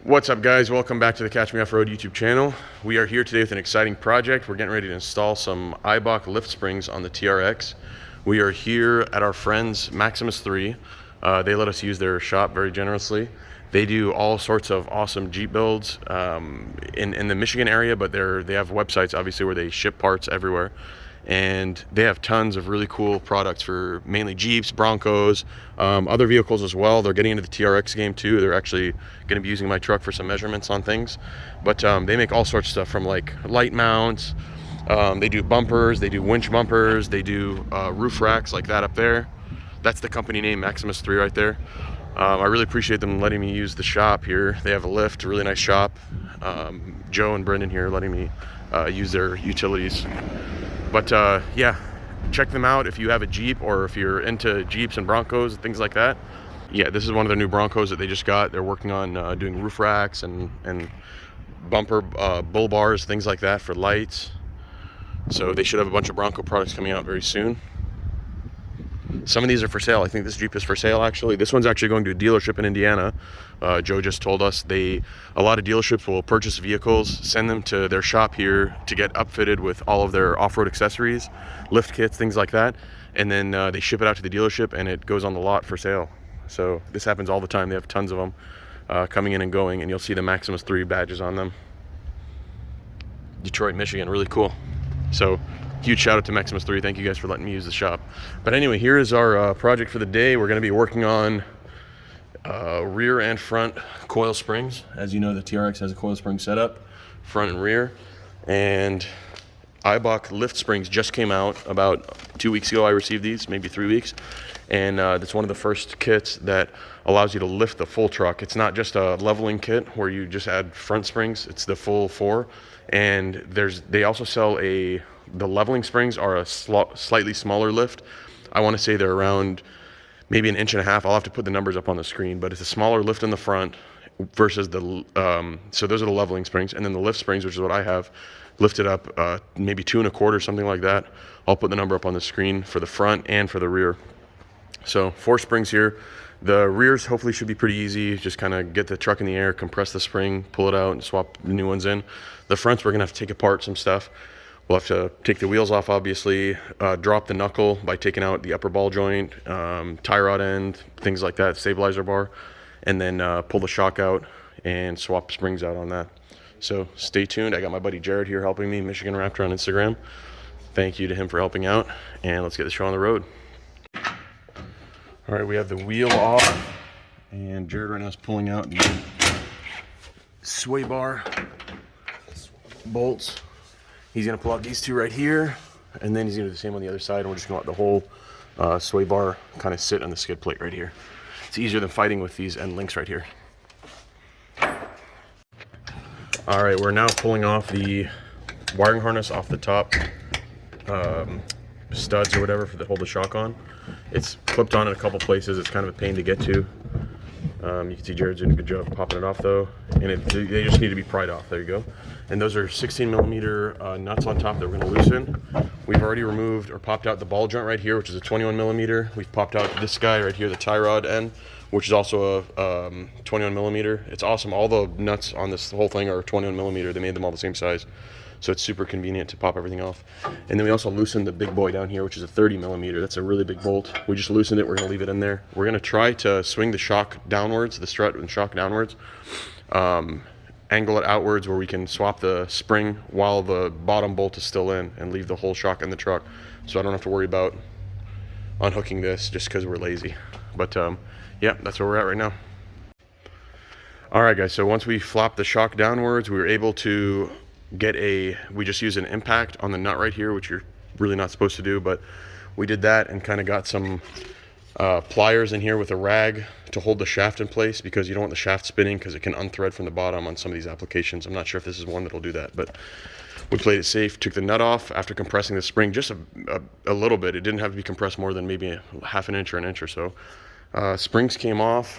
What's up, guys? Welcome back to the Catch Me Off-Road YouTube channel. We are here today with an exciting project. We're getting ready to install some Eibach lift springs on the TRX. We are here at our friends Maximus 3. They let us use their shop very generously. They do all sorts of awesome Jeep builds in the Michigan area, but they have websites obviously where they ship parts everywhere. And they have tons of really cool products for mainly Jeeps, Broncos, other vehicles as well. They're getting into the TRX game too. They're actually going to be using my truck for some measurements on things. But they make all sorts of stuff from like light mounts. They do bumpers, they do winch bumpers, they do roof racks like that up there. That's the company name, Maximus 3 right there. I really appreciate them letting me use the shop here. They have a lift, a really nice shop. Joe and Brendan here letting me use their utilities. But yeah, check them out if you have a Jeep or if you're into Jeeps and Broncos and things like that. Yeah, this is one of their new Broncos that they just got. They're working on doing roof racks and bumper bull bars, things like that for lights. So they should have a bunch of Bronco products coming out very soon. Some of these are for sale. I think this Jeep is for sale actually. This one's actually going to a dealership in Indiana. Joe just told us a lot of dealerships will purchase vehicles, send them to their shop here to get upfitted with all of their off-road accessories, lift kits, things like that. And then they ship it out to the dealership and it goes on the lot for sale. So this happens all the time. They have tons of them coming in and going, and you'll see the Maximus 3 badges on them. Detroit, Michigan, really cool. So huge shout out to Maximus 3. Thank you guys for letting me use the shop. But anyway, here is our project for the day. We're going to be working on rear and front coil springs. As you know, the TRX has a coil spring setup, front and rear. And Eibach lift springs just came out about 2 weeks ago. I received these, maybe 3 weeks. And it's one of the first kits that allows you to lift the full truck. It's not just a leveling kit where you just add front springs. It's the full 4. And they also sell the leveling springs are a slightly smaller lift. I want to say they're around maybe 1.5 inches. I'll have to put the numbers up on the screen, but it's a smaller lift in the front versus so those are the leveling springs. And then the lift springs, which is what I have, lifted up maybe 2.25, something like that. I'll put the number up on the screen for the front and for the rear. So 4 springs here. The rears hopefully should be pretty easy. Just kind of get the truck in the air, compress the spring, pull it out, and swap the new ones in. The fronts, we're going to have to take apart some stuff. We'll have to take the wheels off, obviously, drop the knuckle by taking out the upper ball joint, tie rod end, things like that, stabilizer bar, and then pull the shock out and swap springs out on that. So stay tuned. I got my buddy Jared here helping me, Michigan Raptor on Instagram. Thank you to him for helping out, and let's get the show on the road. All right, we have the wheel off, and Jared right now is pulling out the sway bar bolts. He's gonna pull out these 2 right here, and then he's gonna do the same on the other side, and we're just gonna let the whole sway bar kind of sit on the skid plate right here. It's easier than fighting with these end links right here. All right, we're now pulling off the wiring harness off the top studs or whatever to hold the shock on. It's clipped on in a couple places. It's kind of a pain to get to. You can see Jared's doing a good job popping it off though, and they just need to be pried off. There you go. And those are 16mm nuts on top that we're going to loosen. We've already removed or popped out the ball joint right here, which is a 21mm. We've popped out this guy right here, the tie rod end, which is also a 21mm. It's awesome. All the nuts on this whole thing are 21mm. They made them all the same size, so it's super convenient to pop everything off. And then we also loosened the big boy down here, which is a 30mm. That's a really big bolt. We just loosened it. We're going to leave it in there. We're going to try to swing the shock downwards, the strut and shock downwards. Angle it outwards where we can swap the spring while the bottom bolt is still in and leave the whole shock in the truck, so I don't have to worry about unhooking this just because we're lazy. But yeah, that's where we're at right now. All right, guys, so once we flop the shock downwards, we were able to get we just used an impact on the nut right here, which you're really not supposed to do, but we did that and kind of got some pliers in here with a rag to hold the shaft in place, because you don't want the shaft spinning because it can unthread from the bottom on some of these applications. I'm not sure if this is one that'll do that, but we played it safe. Took the nut off after compressing the spring just a little bit. It didn't have to be compressed more than maybe 1/2 inch or 1 inch or so. Spring came off.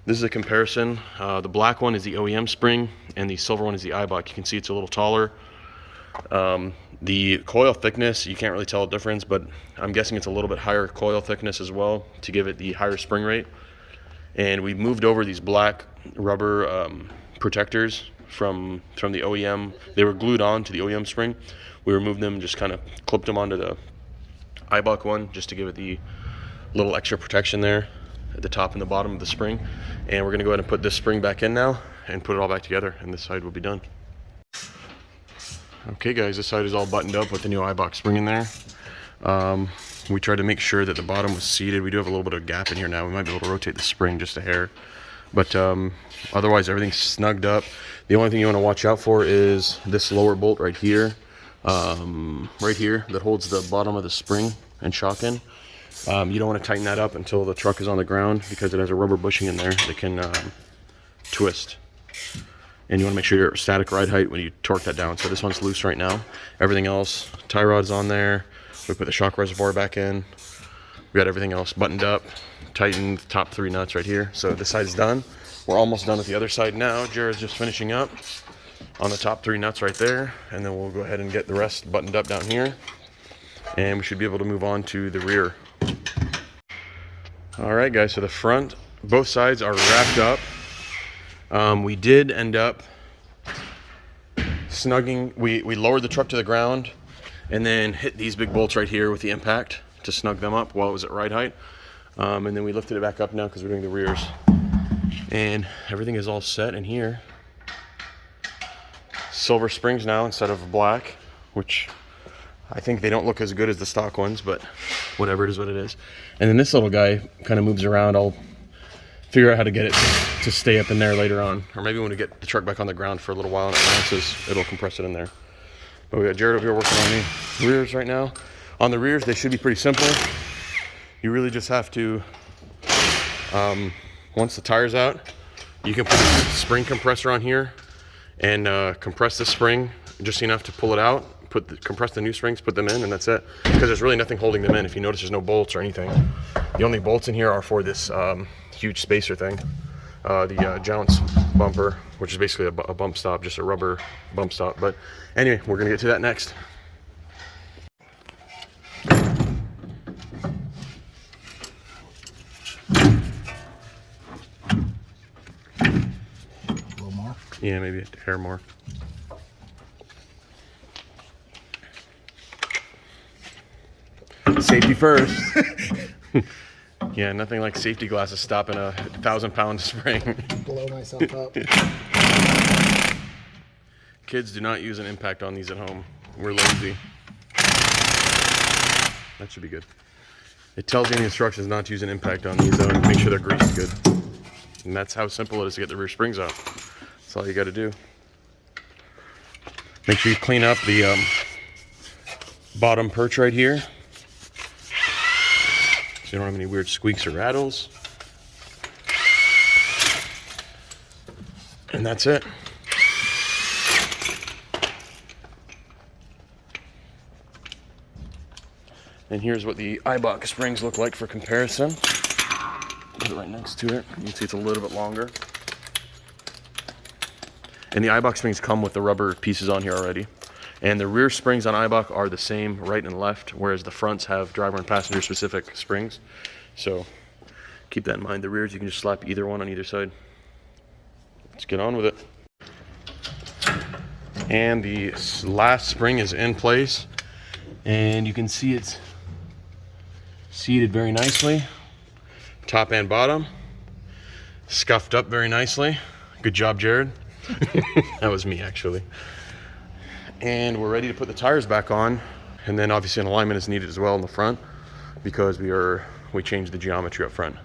This is a comparison. The black one is the OEM spring and the silver one is the Eibach. You can see it's a little taller. The coil thickness, you can't really tell a difference, but I'm guessing it's a little bit higher coil thickness as well to give it the higher spring rate. and we moved over these black rubber protectors from the OEM. They were glued on to the OEM spring. We removed them, just kind of clipped them onto the Eibach one just to give it the little extra protection there at the top and the bottom of the spring. And we're gonna go ahead and put this spring back in now and put it all back together, and this side will be done. Okay guys, this side is all buttoned up with the new Eibach spring in there. We tried to make sure that the bottom was seated. We do have a little bit of gap in here now. We might be able to rotate the spring just a hair, but otherwise everything's snugged up. The only thing you want to watch out for is this lower bolt right here, that holds the bottom of the spring and shock in. You don't want to tighten that up until the truck is on the ground, because it has a rubber bushing in there that can twist. And you want to make sure you're at static ride height when you torque that down. So this one's loose right now. Everything else, tie rod's on there. We put the shock reservoir back in. We got everything else buttoned up, tightened, the top 3 nuts right here. So this side is done. We're almost done with the other side now. Jared's just finishing up on the top 3 nuts right there. And then we'll go ahead and get the rest buttoned up down here. And we should be able to move on to the rear. All right guys, so the front, both sides are wrapped up. We did end up snugging, we lowered the truck to the ground and then hit these big bolts right here with the impact to snug them up while it was at ride height. And then we lifted it back up now because we're doing the rears. And everything is all set in here. Silver springs now instead of black, which I think they don't look as good as the stock ones, but whatever, it is what it is. And then this little guy kind of moves around. I'll figure out how to get it to stay up in there later on. Or maybe when we get the truck back on the ground for a little while and it bounces, it'll compress it in there. But we got Jared over here working on the rears right now. On the rears, they should be pretty simple. You really just have to, once the tire's out, you can put a spring compressor on here and compress the spring just enough to pull it out. Compress the new springs, put them in, and that's it. Because there's really nothing holding them in. If you notice, there's no bolts or anything. The only bolts in here are for this huge spacer thing, the Jounce bumper, which is basically a bump stop, just a rubber bump stop. But anyway, we're gonna get to that next. A little more? Yeah, maybe a hair more. Safety first. Yeah, nothing like safety glasses stopping a 1,000-pound spring. Blow myself up. Kids, do not use an impact on these at home. We're lazy. That should be good. It tells you in the instructions not to use an impact on these, though, and make sure they're greased good. And that's how simple it is to get the rear springs out. That's all you got to do. Make sure you clean up the bottom perch right here, so you don't have any weird squeaks or rattles. And that's it. And here's what the Eibach springs look like for comparison. Put it right next to it. You can see it's a little bit longer. And the Eibach springs come with the rubber pieces on here already. And the rear springs on Eibach are the same right and left, whereas the fronts have driver and passenger specific springs. So keep that in mind. The rears, you can just slap either one on either side. Let's get on with it. And the last spring is in place. And you can see it's seated very nicely. Top and bottom. Scuffed up very nicely. Good job, Jared. That was me, actually. And we're ready to put the tires back on, and then obviously an alignment is needed as well in the front because we changed the geometry up front.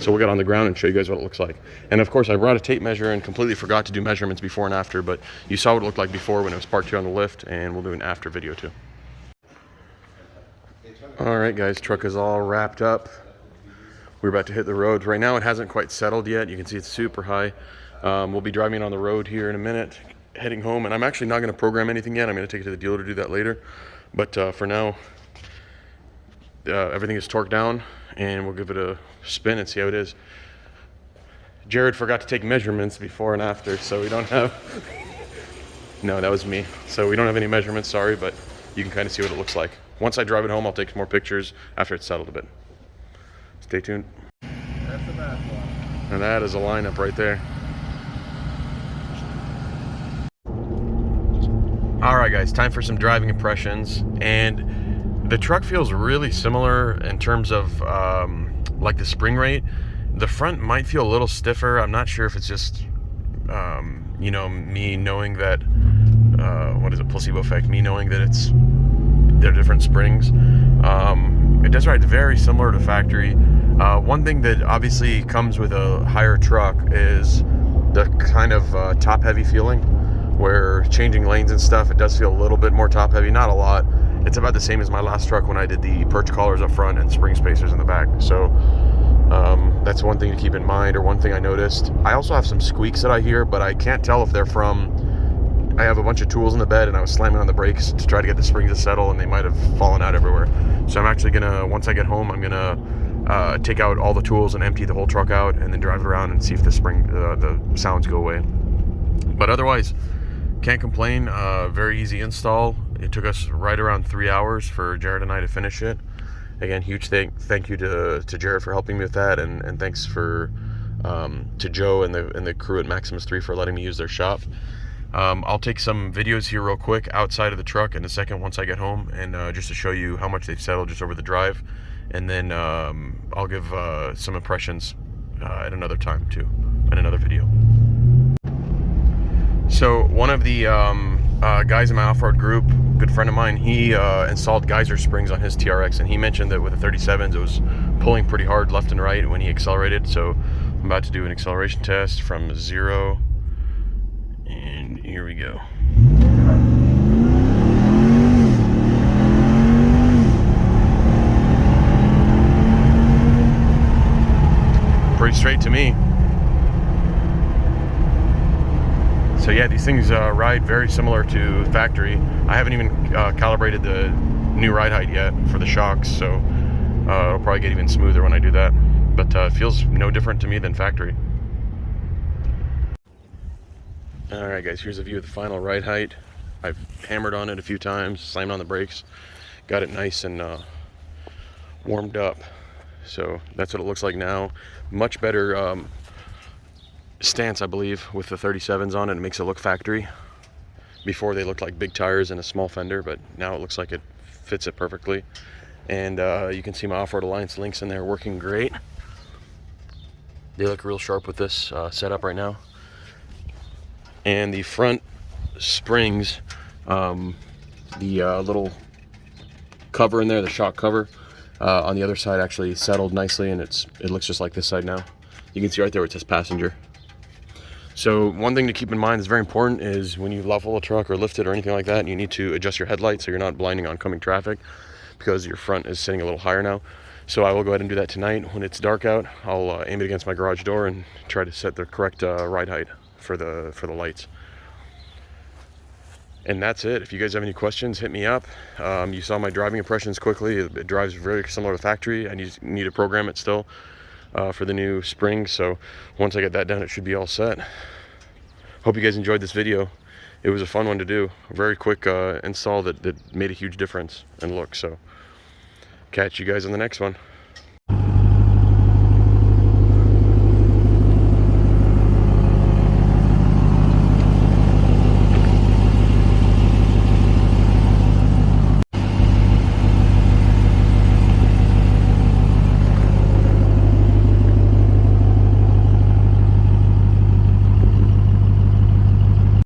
So we'll get on the ground and show you guys what it looks like. And of course I brought a tape measure and completely forgot to do measurements before and after, but you saw what it looked like before when it was parked here on the lift, and we'll do an after video too. All right guys, truck is all wrapped up. We're about to hit the road. Right now it hasn't quite settled yet. You can see it's super high. We'll be driving on the road here in a minute, heading home, and I'm actually not going to program anything yet. I'm going to take it to the dealer to do that later. But for now, everything is torqued down, and we'll give it a spin and see how it is. Jared forgot to take measurements before and after, so we don't have... No, that was me. So we don't have any measurements, sorry, but you can kind of see what it looks like. once I drive it home, I'll take some more pictures after it's settled a bit. Stay tuned. That's the bad one. And that is a lineup right there. All right, guys, time for some driving impressions. And the truck feels really similar in terms of like the spring rate. The front might feel a little stiffer. I'm not sure if it's just you know, me knowing that what is it, placebo effect, me knowing that they're different springs. It does ride very similar to factory. One thing that obviously comes with a higher truck is the kind of top heavy feeling, where changing lanes and stuff, it does feel a little bit more top heavy, not a lot. It's about the same as my last truck when I did the perch collars up front and spring spacers in the back. So that's one thing to keep in mind, or one thing I noticed. I also have some squeaks that I hear, but I can't tell if they're from, I have a bunch of tools in the bed and I was slamming on the brakes to try to get the springs to settle, and they might have fallen out everywhere. So I'm actually gonna, once I get home, I'm gonna take out all the tools and empty the whole truck out, and then drive it around and see if the sounds go away. But otherwise, can't complain. Very easy install. It took us right around 3 hours for Jared and I to finish it. Again, huge thank you to Jared for helping me with that, and thanks to Joe and the crew at Maximus 3 for letting me use their shop. I'll take some videos here real quick outside of the truck in a second once I get home, and just to show you how much they've settled just over the drive, and then I'll give some impressions at another time too, in another video. So one of the guys in my off-road group, good friend of mine, he installed geyser springs on his TRX, and he mentioned that with the 37s it was pulling pretty hard left and right when he accelerated. So I'm about to do an acceleration test from 0, and here we go. Pretty straight to me. So yeah, these things ride very similar to factory. I haven't even calibrated the new ride height yet for the shocks, so it'll probably get even smoother when I do that. But it feels no different to me than factory. Alright guys, here's a view of the final ride height. I've hammered on it a few times, slammed on the brakes, got it nice and warmed up. So that's what it looks like now. Much better stance, I believe, with the 37s on it. It makes it look factory. Before they looked like big tires and a small fender, but now it looks like it fits it perfectly. And you can see my Off-Road Alliance links in there working great. They look real sharp with this setup right now. And the front springs, the little cover in there, the shock cover, on the other side actually settled nicely, and it looks just like this side now. You can see right there where it says passenger. So one thing to keep in mind that's very important is when you level a truck or lift it or anything like that, you need to adjust your headlights so you're not blinding oncoming traffic, because your front is sitting a little higher now. So I will go ahead and do that tonight. When it's dark out, I'll aim it against my garage door and try to set the correct ride height for the lights. And that's it. If you guys have any questions, hit me up. You saw my driving impressions quickly. It drives very similar to factory. I need to program it still for the new spring. So once I get that done, it should be all set. Hope you guys enjoyed this video. It was a fun one to do. A very quick install that made a huge difference in look. So catch you guys on the next one.